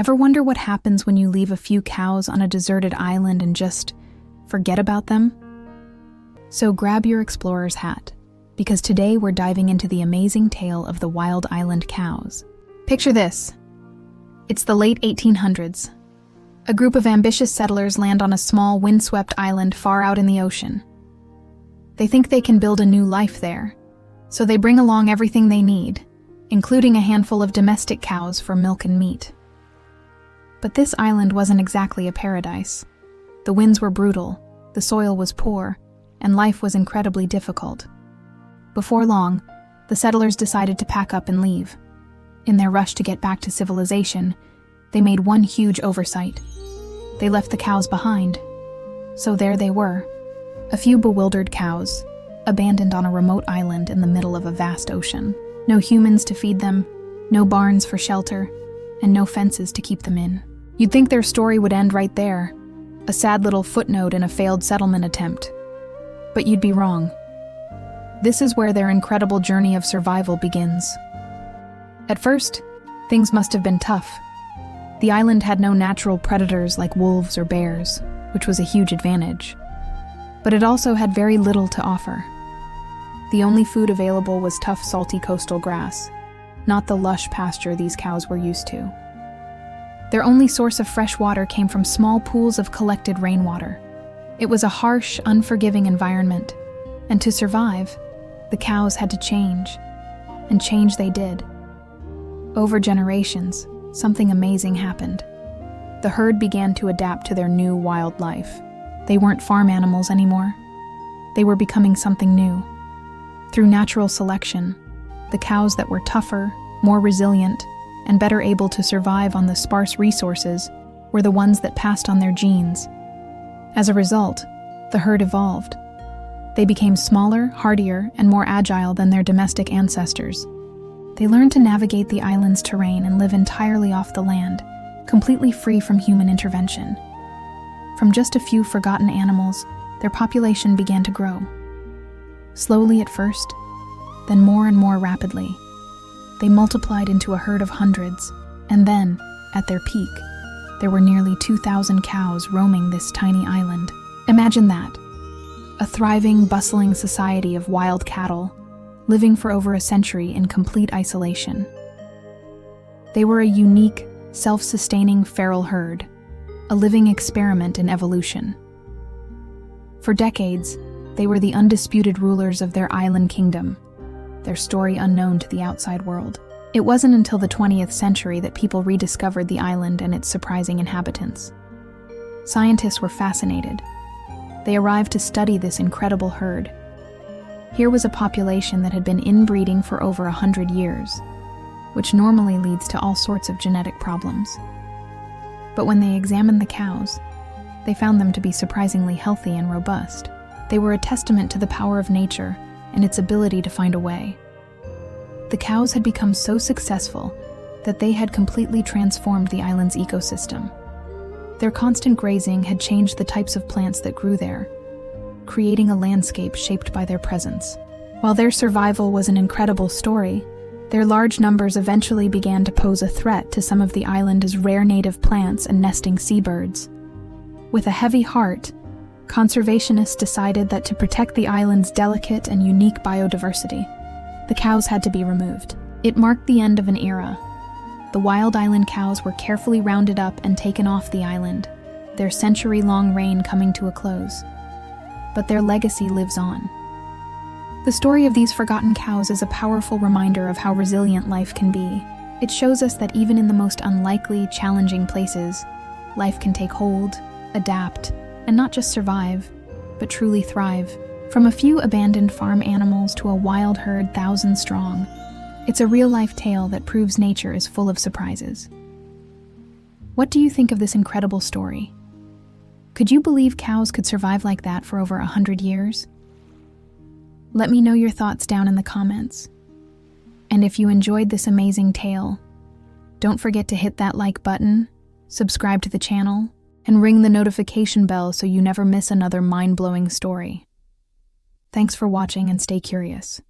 Ever wonder what happens when you leave a few cows on a deserted island and just forget about them? So grab your explorer's hat, because today we're diving into the amazing tale of the wild island cows. Picture this. It's the late 1800s. A group of ambitious settlers land on a small, windswept island far out in the ocean. They think they can build a new life there, so they bring along everything they need, including a handful of domestic cows for milk and meat. But this island wasn't exactly a paradise. The winds were brutal, the soil was poor, and life was incredibly difficult. Before long, the settlers decided to pack up and leave. In their rush to get back to civilization, they made one huge oversight. They left the cows behind. So there they were, a few bewildered cows, abandoned on a remote island in the middle of a vast ocean. No humans to feed them, no barns for shelter, and no fences to keep them in. You'd think their story would end right there, a sad little footnote in a failed settlement attempt. But you'd be wrong. This is where their incredible journey of survival begins. At first, things must have been tough. The island had no natural predators like wolves or bears, which was a huge advantage. But it also had very little to offer. The only food available was tough, salty coastal grass, not the lush pasture these cows were used to. Their only source of fresh water came from small pools of collected rainwater. It was a harsh, unforgiving environment, and to survive, the cows had to change, and change they did. Over generations, something amazing happened. The herd began to adapt to their new wild life. They weren't farm animals anymore. They were becoming something new. Through natural selection, the cows that were tougher, more resilient, and better able to survive on the sparse resources were the ones that passed on their genes. As a result, the herd evolved. They became smaller, hardier, and more agile than their domestic ancestors. They learned to navigate the island's terrain and live entirely off the land, completely free from human intervention. From just a few forgotten animals, their population began to grow. Slowly at first, then more and more rapidly. They multiplied into a herd of hundreds, and then, at their peak, there were nearly 2,000 cows roaming this tiny island. Imagine that. A thriving, bustling society of wild cattle, living for over a century in complete isolation. They were a unique, self-sustaining feral herd, a living experiment in evolution. For decades, they were the undisputed rulers of their island kingdom, their story unknown to the outside world. It wasn't until the 20th century that people rediscovered the island and its surprising inhabitants. Scientists were fascinated. They arrived to study this incredible herd. Here was a population that had been inbreeding for over 100 years, which normally leads to all sorts of genetic problems. But when they examined the cows, they found them to be surprisingly healthy and robust. They were a testament to the power of nature and its ability to find a way. The cows had become so successful that they had completely transformed the island's ecosystem. Their constant grazing had changed the types of plants that grew there, creating a landscape shaped by their presence. While their survival was an incredible story, their large numbers eventually began to pose a threat to some of the island's rare native plants and nesting seabirds. With a heavy heart, conservationists decided that to protect the island's delicate and unique biodiversity, the cows had to be removed. It marked the end of an era. The wild island cows were carefully rounded up and taken off the island, their century-long reign coming to a close. But their legacy lives on. The story of these forgotten cows is a powerful reminder of how resilient life can be. It shows us that even in the most unlikely, challenging places, life can take hold, adapt, and not just survive, but truly thrive. From a few abandoned farm animals to a wild herd thousands strong, it's a real-life tale that proves nature is full of surprises. What do you think of this incredible story? Could you believe cows could survive like that for over 100 years? Let me know your thoughts down in the comments. And if you enjoyed this amazing tale, don't forget to hit that like button, subscribe to the channel, and ring the notification bell so you never miss another mind-blowing story. Thanks for watching and stay curious.